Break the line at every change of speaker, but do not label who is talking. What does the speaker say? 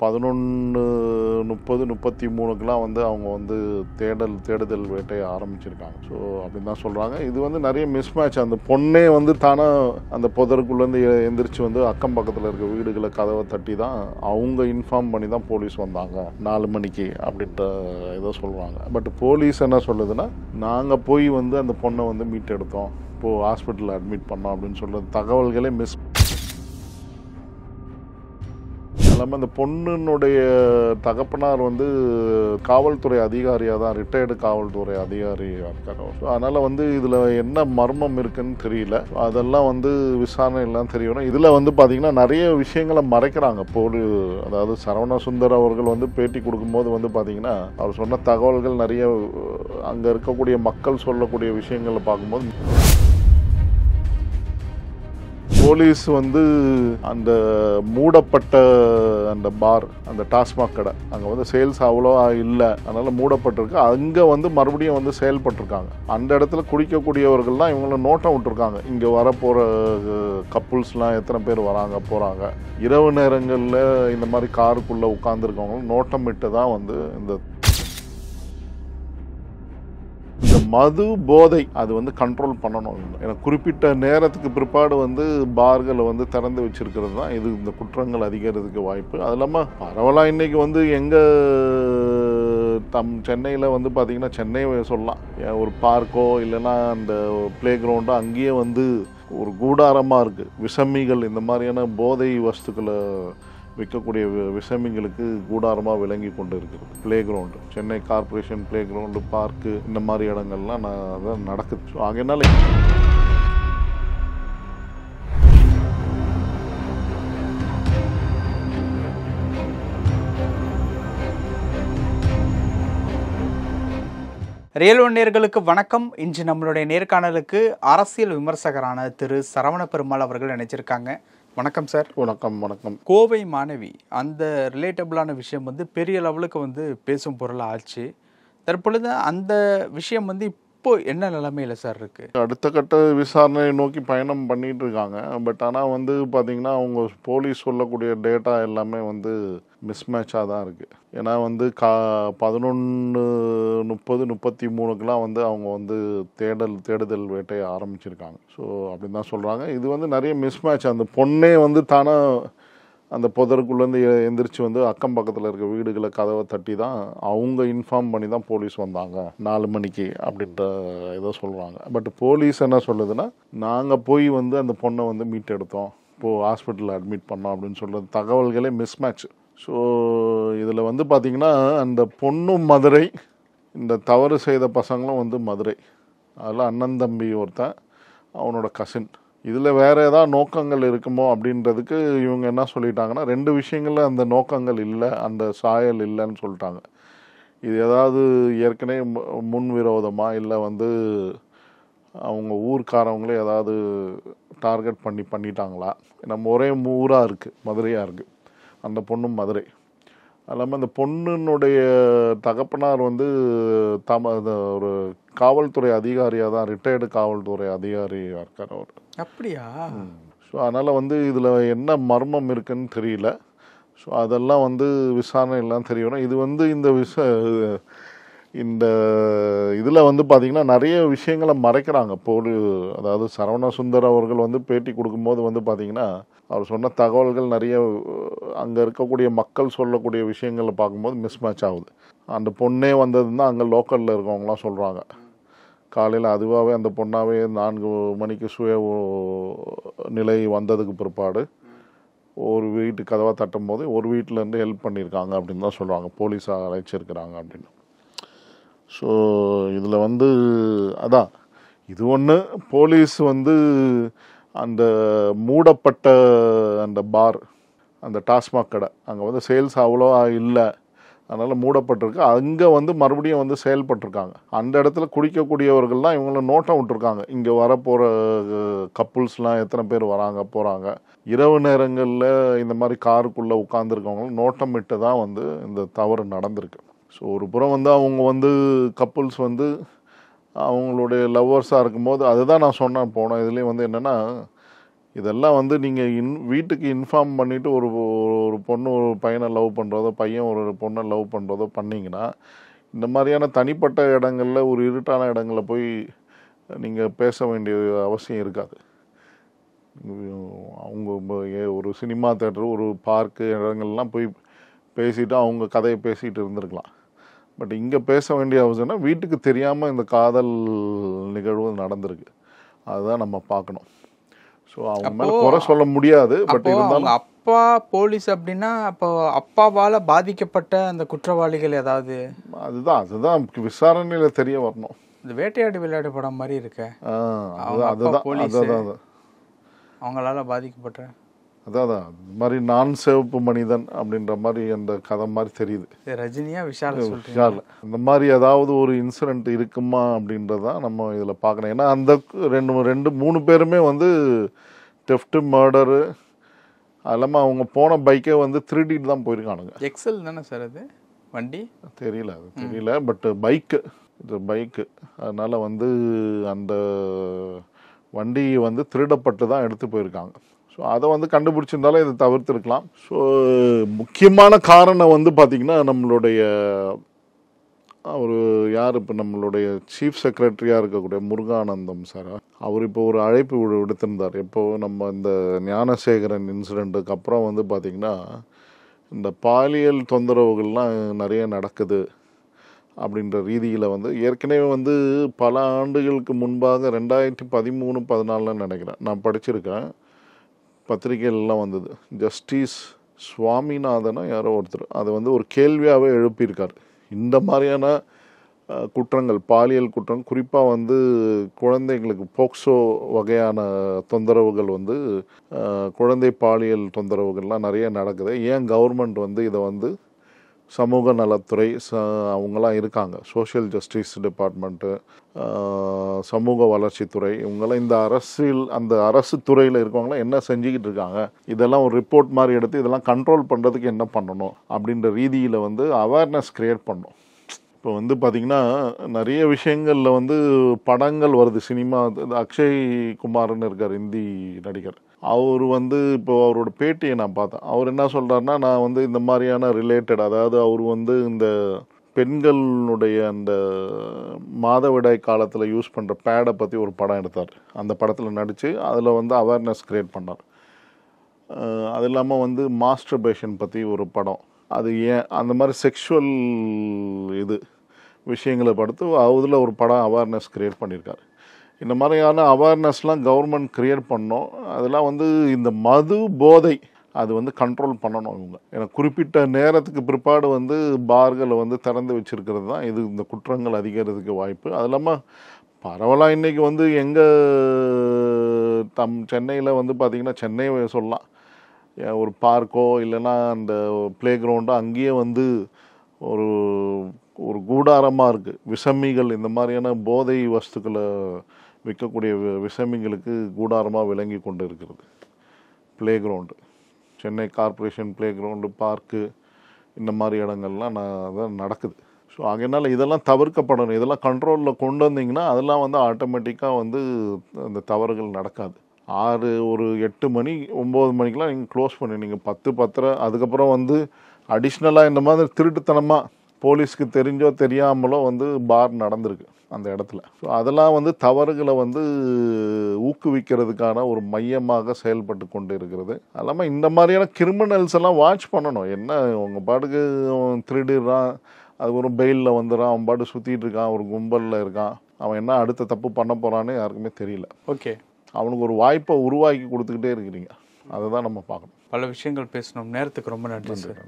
11:30-33க்குலாம் வந்து அவங்க வந்து தேடுதல் வேட்டையை ஆரம்பிச்சிருக்காங்க. ஸோ அப்படின்னு தான் சொல்கிறாங்க. இது வந்து நிறைய மிஸ்மேட்ச். அந்த பொண்ணே வந்து தானாக அந்த புதருக்குள்ளேருந்து எந்திரிச்சு வந்து அக்கம் பக்கத்தில் இருக்க வீடுகளை கதவை தட்டி தான் அவங்க இன்ஃபார்ம் பண்ணி தான் போலீஸ் வந்தாங்க 4 மணிக்கு அப்படின்ற இதை சொல்கிறாங்க. பட் போலீஸ் என்ன சொல்லுதுன்னா, நாங்கள் போய் வந்து அந்த பொண்ணை வந்து மீட்டெடுத்தோம், இப்போது ஹாஸ்பிட்டலில் அட்மிட் பண்ணோம் அப்படின்னு சொல்கிறது தகவல்களே இல்லாமல் அந்த பொண்ணுனுடைய தகப்பனார் வந்து காவல்துறை அதிகாரியாக தான், ரிட்டையர்டு காவல்துறை அதிகாரியாக இருக்காரு. ஸோ அதனால் வந்து இதில் என்ன மர்மம் இருக்குன்னு தெரியல. அதெல்லாம் வந்து விசாரணை எல்லாம் தெரியணும். இதில் வந்து பார்த்திங்கன்னா நிறைய விஷயங்களை மறைக்கிறாங்க. அதாவது சரவண சுந்தர் அவர்கள் வந்து பேட்டி கொடுக்கும்போது வந்து பார்த்திங்கன்னா அவர் சொன்ன தகவல்கள் நிறைய அங்கே இருக்கக்கூடிய மக்கள் சொல்லக்கூடிய விஷயங்களை பார்க்கும்போது போலீஸ் வந்து அந்த மூடப்பட்ட அந்த பார், அந்த டாஸ்மாக் கடை, அங்கே வந்து சேல்ஸ் அவ்வளோ இல்லை, அதனால் மூடப்பட்டிருக்கு. அங்கே வந்து மறுபடியும் வந்து செயல்பட்டுருக்காங்க. அந்த இடத்துல குடிக்கக்கூடியவர்கள் தான் இவங்கள நோட்டம் விட்டுருக்காங்க. இங்கே வரப்போகிற கப்புள்ஸ்லாம் எத்தனை பேர் வராங்க போகிறாங்க, இரவு நேரங்களில் இந்த மாதிரி காருக்குள்ளே உட்காந்துருக்கவங்களும் நோட்டம் விட்டு தான் வந்து இந்த மது போதை அது வந்து கண்ட்ரோல் பண்ணணும். ஏன்னா குறிப்பிட்ட நேரத்துக்கு பிற்பாடு வந்து பார்களை வந்து திறந்து வச்சிருக்கிறது தான் இது இந்த குற்றங்கள் அதிகரிக்கிறதுக்கு வாய்ப்பு. அது இல்லாமல் பரவலாக இன்றைக்கி வந்து சென்னையில் வந்து பார்த்திங்கன்னா, சென்னை சொல்லலாம், ஒரு பார்க்கோ இல்லைன்னா அந்த ப்ளே கிரவுண்டோ அங்கேயே வந்து ஒரு கூடாரமாக இருக்குது. விசமிகள் இந்த மாதிரியான போதை வஸ்துக்களை விற்கக்கூடிய விசமிங்களுக்கு கூடாரமாக விளங்கி கொண்டு இருக்கிறது play ground. Chennai corporation play ground, park, இந்த மாதிரி இடங்கள்லாம் அதான் நடக்குது. ஸோ அதனால்
ரியல் ஒன் நேயர்களுக்கு வணக்கம். இன்று நம்மளுடைய நேர்காணலுக்கு அரசியல் விமர்சகரான திரு சரவண பெருமாள் அவர்கள் நினைச்சிருக்காங்க. வணக்கம் சார்.
வணக்கம். வணக்கம்.
கோவை மாணவி அந்த ரிலேட்டபிளான விஷயம் வந்து பெரிய லெவலுக்கு வந்து பேசும் பொருளாக ஆச்சு. தற்பொழுது அந்த விஷயம் வந்து இப்போ என்ன நிலைமையில சார் இருக்கு?
அடுத்த கட்ட விசாரணையை நோக்கி பயணம் பண்ணிட்டு இருக்காங்க. பட் ஆனால் வந்து பார்த்திங்கன்னா அவங்க போலீஸ் சொல்லக்கூடிய டேட்டா எல்லாமே வந்து மிஸ்மேட்சாக தான் இருக்குது. ஏன்னா வந்து 11:30-33க்குலாம் வந்து அவங்க வந்து தேடுதல் வேட்டையை ஆரம்பிச்சிருக்காங்க. ஸோ அப்படின்னு தான் சொல்கிறாங்க. இது வந்து நிறைய மிஸ்மேட்ச். அந்த பொண்ணே வந்து தானாக அந்த புதருக்குள்ளேருந்து எந்திரிச்சு வந்து அக்கம் பக்கத்தில் இருக்க வீடுகளை கதவை தட்டி தான் அவங்க இன்ஃபார்ம் பண்ணி தான் போலீஸ் வந்தாங்க 4 மணிக்கு அப்படின்ற இதை சொல்கிறாங்க. பட் போலீஸ் என்ன சொல்லுதுன்னா, நாங்கள் போய் வந்து அந்த பொண்ணை வந்து மீட்டெடுத்தோம், இப்போது ஹாஸ்பிட்டலில் அட்மிட் பண்ணோம் அப்படின்னு சொல்கிறது தகவல்களே மிஸ்மேட்ச். ஸோ இதில் வந்து பார்த்திங்கன்னா அந்த பொண்ணும் மதுரை, இந்த தவறு செய்த பசங்களும் வந்து மதுரை. அதில் அண்ணன் தம்பி ஒருத்தன், அவனோட கசின். இதில் வேறு ஏதாவது நோக்கங்கள் இருக்குமோ அப்படின்றதுக்கு இவங்க என்ன சொல்லிட்டாங்கன்னா, 2 விஷயங்களில் அந்த நோக்கங்கள் இல்லை, அந்த சாயல் இல்லைன்னு சொல்லிட்டாங்க. இது ஏதாவது ஏற்கனவே முன் விரோதமாக இல்லை வந்து அவங்க ஊர்க்காரவங்களே ஏதாவது டார்கெட் பண்ணிட்டாங்களா. நம்ம ஒரே ஊராக இருக்குது, மதுரையாக இருக்குது. அந்த பொண்ணும் மதுரை. அது இல்லாமல் அந்த பொண்ணுனுடைய தகப்பனார் வந்து ஒரு காவல்துறை அதிகாரியாக தான், ரிட்டையர்டு காவல்துறை அதிகாரியாக இருக்கார் அவர். அப்படியா? ஸோ அதனால் வந்து இதில் என்ன மர்மம் இருக்குன்னு தெரியல. ஸோ அதெல்லாம் வந்து விசாரணை எல்லாம் தெரியணும். இது வந்து இந்த இதில் வந்து பார்த்திங்கன்னா நிறைய விஷயங்களை மறைக்கிறாங்க. அதாவது சரவண சுந்தர் அவர்கள் வந்து பேட்டி கொடுக்கும்போது வந்து பார்த்திங்கன்னா அவர் சொன்ன தகவல்கள் நிறைய அங்கே இருக்கக்கூடிய மக்கள் சொல்லக்கூடிய விஷயங்களை பார்க்கும்போது மிஸ்மேட்ச் ஆகுது. அந்த பொண்ணே வந்ததுன்னா அங்கே லோக்கலில் இருக்கவங்களாம் சொல்கிறாங்க, காலையில் அதுவாகவே அந்த பொண்ணாகவே 4 மணிக்கு சுய நிலை வந்ததுக்கு பிற்பாடு ஒரு வீட்டு கதவாக தட்டும் போது ஒரு வீட்டிலேருந்து ஹெல்ப் பண்ணியிருக்காங்க அப்படின்னு தான் சொல்கிறாங்க, போலீஸாக அழைச்சிருக்கிறாங்க அப்படின்னு. ஸோ இதில் வந்து அதான் இது ஒன்று. போலீஸ் வந்து அந்த மூடப்பட்ட அந்த பார், அந்த டாஸ்மாக் கடை, அங்கே வந்து சேல்ஸ் அவ்வளோ இல்லை, அதனால் மூடப்பட்டிருக்கு. அங்கே வந்து மறுபடியும் வந்து செயல்பட்டுருக்காங்க. அந்த இடத்துல குடிக்கக்கூடியவர்கள் தான் இவங்கள நோட்டம் விட்டுருக்காங்க. இங்கே வரப்போகிற கப்புள்ஸ்லாம் எத்தனை பேர் வராங்க போகிறாங்க, இரவு நேரங்களில் இந்த மாதிரி காருக்குள்ளே உட்காந்துருக்கவங்களும் நோட்டம் விட்டு தான் வந்து இந்த தவறு நடந்திருக்கு. ஸோ ஒரு புறம் வந்து அவங்க வந்து கப்புள்ஸ் வந்து அவங்களுடைய லவ்வர்ஸாக இருக்கும்போது, அதுதான் நான் சொன்னேன் போனேன் இதுலேயும் வந்து என்னென்னா, இதெல்லாம் வந்து நீங்கள் வீட்டுக்கு இன்ஃபார்ம் பண்ணிவிட்டு ஒரு ஒரு பொண்ணு ஒரு பையனை லவ் பண்ணுறதோ, பையன் ஒரு பொண்ணை லவ் பண்ணுறதோ பண்ணிங்கன்னா, இந்த மாதிரியான தனிப்பட்ட இடங்களில் ஒரு இருட்டான இடங்களில் போய் நீங்கள் பேச வேண்டிய அவசியம் இருக்காது. அவங்க ஒரு சினிமா தேட்டர், ஒரு பார்க்கு இடங்கள்லாம் போய் பேசிவிட்டு அவங்க கதையை பேசிகிட்டு இருந்திருக்கலாம். பட் இங்கே பேச வேண்டிய அவசியம்னா வீட்டுக்கு தெரியாமல் இந்த காதல் நிகழ்வு நடந்திருக்கு. அதுதான் நம்ம பார்க்கணும். ஸோ அவங்க மேலே குறை சொல்ல முடியாது. பட் இருந்தாலும்
அப்பா போலீஸ் அப்படின்னா அப்போ அப்பாவால் பாதிக்கப்பட்ட அந்த குற்றவாளிகள் ஏதாவது
அதுதான் விசாரணையில் தெரிய வரணும்.
இந்த வேட்டையாடு விளையாடு படம் மாதிரி இருக்க
அதுதான்
அவங்களால பாதிக்கப்பட்ட
அதான் இது மாதிரி நான் சிவப்பு மனிதன் அப்படின்ற மாதிரி அந்த கதை மாதிரி தெரியுது.
ரஜினியா விஷால்
இந்த மாதிரி ஏதாவது ஒரு இன்சிடென்ட் இருக்குமா அப்படின்றதான் நம்ம இதில் பார்க்கணும். ஏன்னா அந்த ரெண்டு மூணு பேருமே வந்து டெஃப்ட், மர்டரு, அது இல்லாமல் அவங்க போன பைக்கே வந்து 3D தான் போயிருக்கானுங்க.
எக்ஸல் தானே சார் அது வண்டி?
தெரியல பட் பைக்கு அதனால் வந்து அந்த வண்டி வந்து திருடப்பட்டு தான் எடுத்து போயிருக்காங்க. ஸோ அதை வந்து கண்டுபிடிச்சிருந்தாலும் இதை தவிர்த்துருக்கலாம். ஸோ முக்கியமான காரணம் வந்து பார்த்திங்கன்னா நம்மளுடைய அவர் யார் இப்போ நம்மளுடைய சீஃப் செக்ரட்டரியாக இருக்கக்கூடிய முருகானந்தம் சார், அவர் இப்போ ஒரு அழைப்பு விடுத்திருந்தார். எப்போ நம்ம இந்த ஞானசேகரன் இன்சிடெண்ட்டுக்கு அப்புறம் வந்து பார்த்திங்கன்னா இந்த பாலியல் தொந்தரவுகள்லாம் நிறைய நடக்குது அப்படின்ற ரீதியில் வந்து ஏற்கனவே வந்து பல ஆண்டுகளுக்கு முன்பாக 2013-14 நினைக்கிறேன் நான் படிச்சிருக்கேன், பத்திரிகைகள்லாம் வந்தது. ஜஸ்டிஸ் சுவாமிநாதனா யாரோ ஒருத்தர் அதை வந்து ஒரு கேள்வியாகவே எழுப்பியிருக்கார். இந்த மாதிரியான குற்றங்கள், பாலியல் குற்றம், குறிப்பாக வந்து குழந்தைங்களுக்கு போக்சோ வகையான தொந்தரவுகள் வந்து குழந்தை பாலியல் தொந்தரவுகள்லாம் நிறைய நடக்குது. ஏன் கவர்மெண்ட் வந்து இதை வந்து சமூக நலத்துறை அவங்களாம் இருக்காங்க, சோஷியல் ஜஸ்டிஸ் டிபார்ட்மெண்ட்டு, சமூக வளர்ச்சித்துறை, இவங்களாம் இந்த அந்த அரசு துறையில் இருக்கவங்களாம் என்ன செஞ்சுக்கிட்டு இருக்காங்க, இதெல்லாம் ஒரு ரிப்போர்ட் மாதிரி எடுத்து இதெல்லாம் கண்ட்ரோல் பண்ணுறதுக்கு என்ன பண்ணணும் அப்படின்ற ரீதியில் வந்து அவேர்னஸ் க்ரியேட் பண்ணணும். இப்போ வந்து பார்த்திங்கன்னா நிறைய விஷயங்களில் வந்து படங்கள் வருது, சினிமா. அக்ஷய் குமார்னு இருக்கார், இந்தி நடிகர். அவர் வந்து இப்போ அவரோட பேட்டியை நான் பார்த்தேன். அவர் என்ன சொல்கிறாருன்னா, நான் வந்து இந்த மாதிரியான ரிலேட்டட், அதாவது அவர் வந்து இந்த பெண்களுடைய அந்த மாதவிடாய் காலத்தில் யூஸ் பண்ணுற பேடை பற்றி ஒரு படம் எடுத்தார். அந்த படத்தில் நடித்து அதில் வந்து அவேர்னஸ் க்ரியேட் பண்ணார். அது இல்லாமல் வந்து மாஸ்டர்பேஷன் பற்றி ஒரு படம், அது ஏன் அந்த மாதிரி செக்ஷுவல் விஷயங்களை படுத்து அதில் ஒரு படம் அவேர்னஸ் க்ரியேட் பண்ணியிருக்காரு. இந்த மாதிரியான அவேர்னஸ்லாம் கவர்மெண்ட் க்ரியேட் பண்ணோம். அதெல்லாம் வந்து இந்த மது போதை அது வந்து கண்ட்ரோல் பண்ணணும் இவங்க. ஏன்னா குறிப்பிட்ட நேரத்துக்கு பிற்பாடு வந்து பார்களை வந்து திறந்து வச்சுருக்கிறது தான் இது இந்த குற்றங்கள் அதிகரிக்கிறதுக்கு வாய்ப்பு. அது இல்லாமல் பரவலாக இன்றைக்கி வந்து எங்கள் சென்னையில் வந்து பார்த்திங்கன்னா, சென்னையை சொல்லலாம், ஒரு பார்க்கோ இல்லைன்னா அந்த ப்ளே கிரவுண்டோ அங்கேயே வந்து ஒரு ஒரு கூடாரமாக இருக்குது. விஷமிகள், இந்த மாதிரியான போதை வஸ்துக்களை விற்கக்கூடிய விஷமிகளுக்கு கூடாரமாக விளங்கி கொண்டு இருக்கிறது play ground. Chennai corporation play ground, park, இந்த மாதிரி இடங்கள்லாம் அதான் நடக்குது. ஸோ அதனால் இதெல்லாம் தவிர்க்கப்படணும். இதெல்லாம் கண்ட்ரோலில் கொண்டு வந்தீங்கன்னா அதெல்லாம் வந்து ஆட்டோமேட்டிக்காக வந்து அந்த தவறுகள் நடக்காது. ஒரு 8 மணி 9 மணிக்கெலாம் நீங்கள் க்ளோஸ் பண்ணி, நீங்கள் 10 10:30 அதுக்கப்புறம் வந்து அடிஷ்னலாக இந்த மாதிரி திருட்டுத்தனமாக போலீஸ்க்கு தெரிஞ்சோ தெரியாமலோ வந்து பார் நடந்திருக்கு அந்த இடத்துல. ஸோ அதெல்லாம் வந்து தவறுகளை வந்து ஊக்குவிக்கிறதுக்கான ஒரு மையமாக செயல்பட்டு கொண்டு இருக்கிறது. அது இல்லாமல் இந்த மாதிரியான கிரிமினல்ஸ் எல்லாம் வாட்ச் பண்ணணும். என்ன உங்கள் பாட்டுக்கு திருடிடுறான், அது ஒரு பெயிலில் வந்துடுறான், அவன் பாட்டு சுற்றிட்டு இருக்கான், ஒரு கும்பலில் இருக்கான், அவன் என்ன அடுத்த தப்பு பண்ண போகிறான்னு யாருக்குமே தெரியல.
ஓகே,
அவனுக்கு ஒரு வாய்ப்பை உருவாக்கி கொடுத்துக்கிட்டே இருக்கிறீங்க. அதை தான் நம்ம பார்க்கணும்.
பல விஷயங்கள் பேசணும். நேரத்துக்கு ரொம்ப நன்றி சார்.